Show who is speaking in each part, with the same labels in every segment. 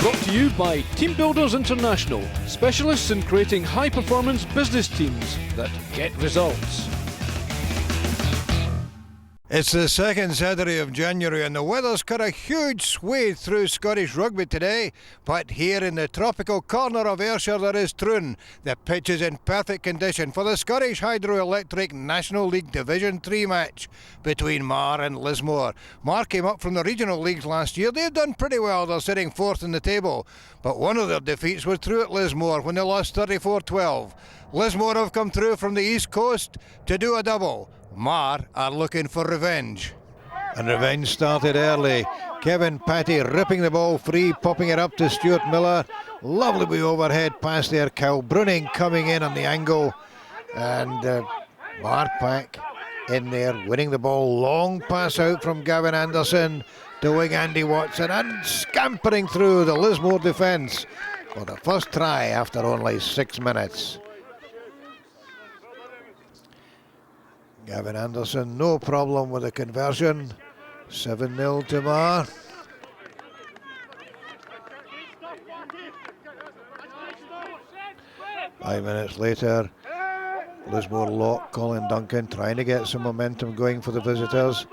Speaker 1: Brought to you by Team Builders International, specialists in creating high-performance business teams that get results.
Speaker 2: It's the second Saturday of January and the weather's cut a huge swathe through Scottish rugby today, but here in the tropical corner of Ayrshire there is Troon. The pitch is in perfect condition for the Scottish Hydroelectric National League Division 3 match between Marr and Lismore. Marr came up from the regional leagues last year. They've done pretty well, they're sitting fourth in the table, but one of their defeats was through at Lismore when they lost 34-12. Lismore have come through from the east coast to do a double. Marr are looking for revenge. And revenge started early. Kevin Patty ripping the ball free, popping it up to Stuart Miller. Lovely wee overhead pass there. Kyle Bruning coming in on the angle. And Marr Pack in there, winning the ball. Long pass out from Gavin Anderson to wing Andy Watson and scampering through the Lismore defence for the first try after only 6 minutes. Gavin Anderson, no problem with the conversion. 7-0 to Marr. Five minutes later, Lismore lock, Colin Duncan trying to get some momentum going for the visitors.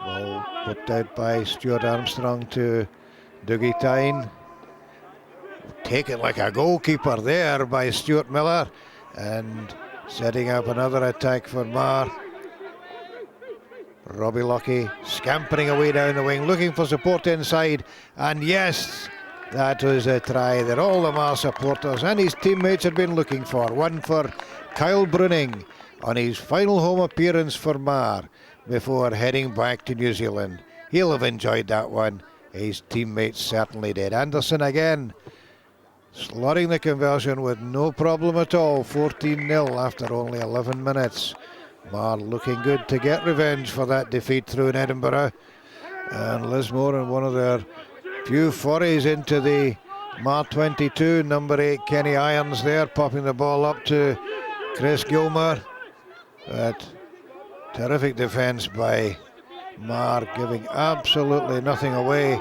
Speaker 2: Ball whipped out by Stuart Armstrong to Dougie Tyne. Taken like a goalkeeper there by Stuart Miller, and setting up another attack for Marr. Robbie Lucky scampering away down the wing, looking for support inside, and yes, that was a try that all the Marr supporters and his teammates had been looking for. One for Kyle Bruning on his final home appearance for Marr before heading back to New Zealand. He'll have enjoyed that one. His teammates certainly did. Anderson again, slotting the conversion with no problem at all. 14-0 after only 11 minutes. Marr looking good to get revenge for that defeat through in Edinburgh. And Lismore in one of their few forays into the Marr 22. Number 8 Kenny Irons there, popping the ball up to Chris Gilmer. But terrific defence by Marr, giving absolutely nothing away.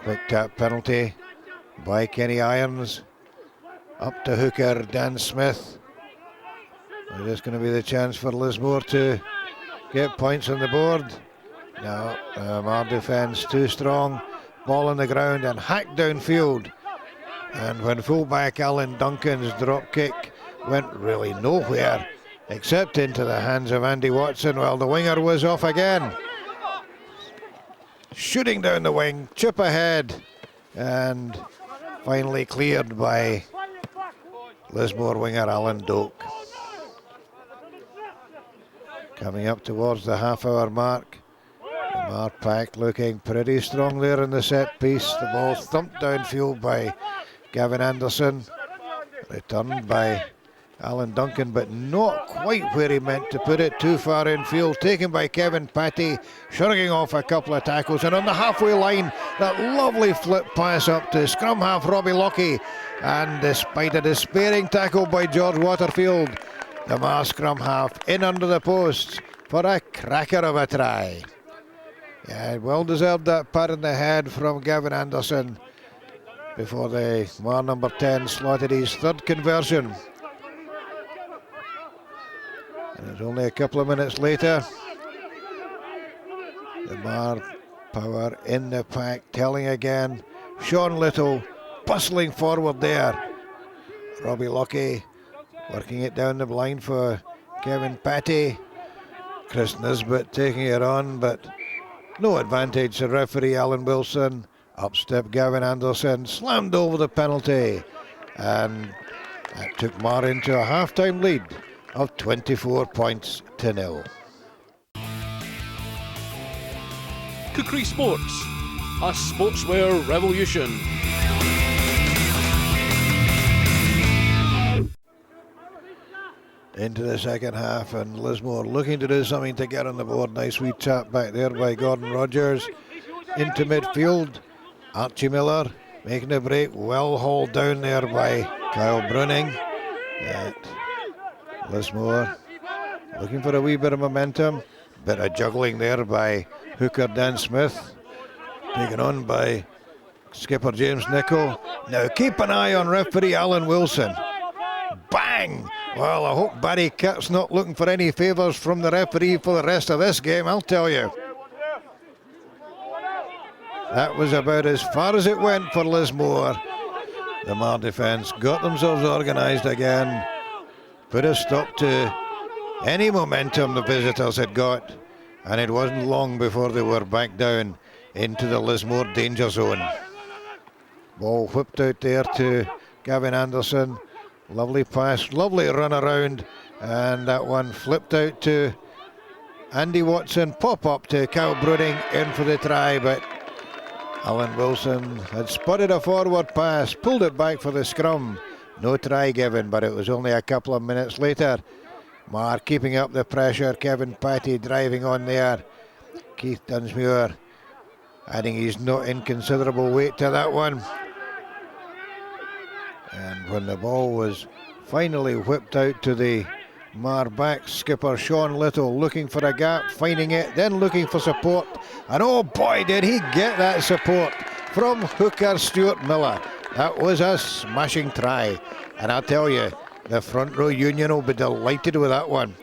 Speaker 2: Quick tap penalty by Kenny Irons. Up to hooker Dan Smith. Is this going to be the chance for Lismore to get points on the board? No, Marr defence too strong. Ball on the ground and hacked downfield. And when fullback Alan Duncan's drop kick went really nowhere except into the hands of Andy Watson, well, the winger was off again. Shooting down the wing, chip ahead, and finally cleared by Lismore winger Alan Doak. Coming up towards the half-hour mark, the Marr Pack looking pretty strong there in the set piece. The ball thumped downfield by Gavin Anderson, returned by Alan Duncan, but not quite where he meant to put it, too far infield, taken by Kevin Patty, shrugging off a couple of tackles, and on the halfway line, that lovely flip pass up to scrum half Robbie Lucky, and despite a despairing tackle by George Waterfield, the Marr scrum half in under the posts for a cracker of a try. Yeah, well deserved that pat in the head from Gavin Anderson before the Marr number 10 slotted his third conversion. And it's only a couple of minutes later. The Marr power in the pack, telling again. Sean Little bustling forward there. Robbie Lucky working it down the blind for Kevin Patty. Chris Nisbet taking it on, but no advantage to referee Alan Wilson. Up step Gavin Anderson, slammed over the penalty, and that took Marr into a half-time lead of 24 points to 0.
Speaker 1: Kukri Sports, a sportswear revolution.
Speaker 2: Into the second half, and Lismore looking to do something to get on the board. Nice wee tap back there by Gordon Rogers. Into midfield, Archie Miller making a break, well hauled down there by Kyle Bruning. Lismore looking for a wee bit of momentum. Bit of juggling there by hooker Dan Smith. Taken on by skipper James Nichol. Now keep an eye on referee Alan Wilson. Bang! Well, I hope Barry Kitt's not looking for any favours from the referee for the rest of this game, I'll tell you. That was about as far as it went for Lismore. The Marr defence got themselves organised again, put a stop to any momentum the visitors had got, and it wasn't long before they were back down into the Lismore danger zone. Ball whipped out there to Gavin Anderson. Lovely pass, lovely run around, and that one flipped out to Andy Watson. Pop up to Cal Brooding in for the try, but Alan Wilson had spotted a forward pass, pulled it back for the scrum. No try given, but it was only a couple of minutes later. Marr keeping up the pressure, Kevin Patty driving on there. Keith Dunsmuir adding his not inconsiderable weight to that one. And when the ball was finally whipped out to the Marr back, skipper Sean Little looking for a gap, finding it, then looking for support. And oh boy, did he get that support from hooker Stuart Miller. That was a smashing try. And I'll tell you, the front row union will be delighted with that one.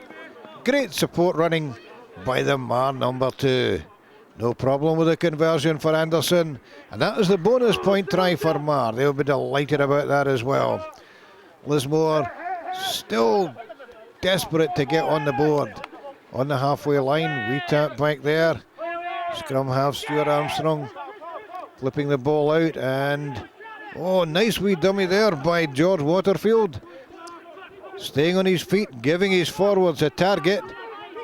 Speaker 2: Great support running by the Marr number 2. No problem with the conversion for Anderson. And that was the bonus point try for Marr. They'll be delighted about that as well. Lismore still desperate to get on the board. On the halfway line, we tap back there. Scrum half Stuart Armstrong flipping the ball out, and oh, nice wee dummy there by George Waterfield. Staying on his feet, giving his forwards a target,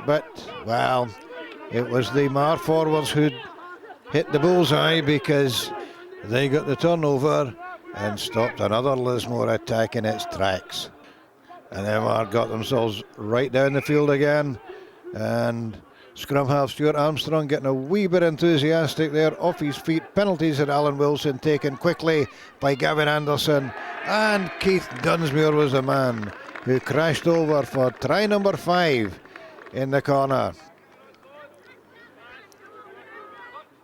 Speaker 2: but well, it was the Marr forwards who hit the bullseye because they got the turnover and stopped another Lismore attack in its tracks. And then Marr got themselves right down the field again, and scrum half Stuart Armstrong getting a wee bit enthusiastic there, off his feet. Penalties at Alan Wilson taken quickly by Gavin Anderson, and Keith Dunsmuir was the man who crashed over for try number 5 in the corner.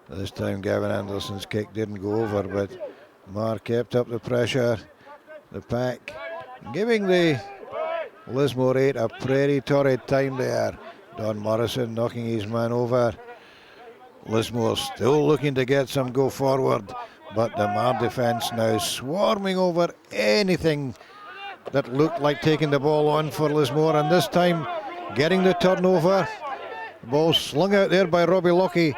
Speaker 2: This time Gavin Anderson's kick didn't go over, but Marr kept up the pressure. The pack giving the Lismore 8 a pretty torrid time there. Don Morrison knocking his man over. Lismore still looking to get some go forward, but the Marr defence now swarming over anything that looked like taking the ball on for Lismore, and this time getting the turnover. The ball slung out there by Robbie Lockie,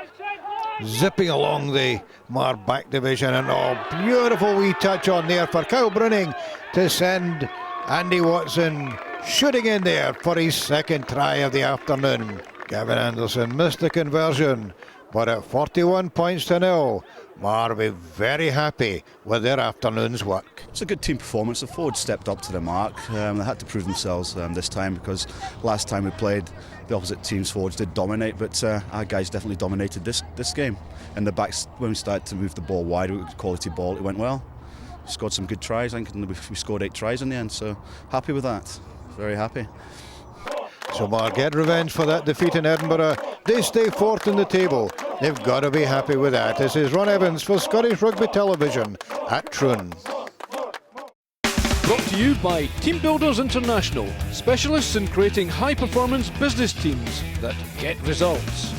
Speaker 2: zipping along the Marr back division, and oh, beautiful wee touch on there for Kyle Brunning to send Andy Watson shooting in there for his second try of the afternoon. Gavin Anderson missed the conversion, but at 41 points to 0, Marr will be very happy with their afternoon's work.
Speaker 3: It's a good team performance. The forwards stepped up to the mark. They had to prove themselves this time, because last time we played, the opposite team's forwards did dominate, but our guys definitely dominated this game. And the backs, when we started to move the ball wide with quality ball, it went well. We scored some good tries. I think we scored 8 tries in the end, so happy with that. Very happy.
Speaker 2: So Marr get revenge for that defeat in Edinburgh. They stay 4th in the table. They've got to be happy with that. This is Ron Evans for Scottish Rugby Television at Troon.
Speaker 1: Brought to you by Team Builders International, specialists in creating high-performance business teams that get results.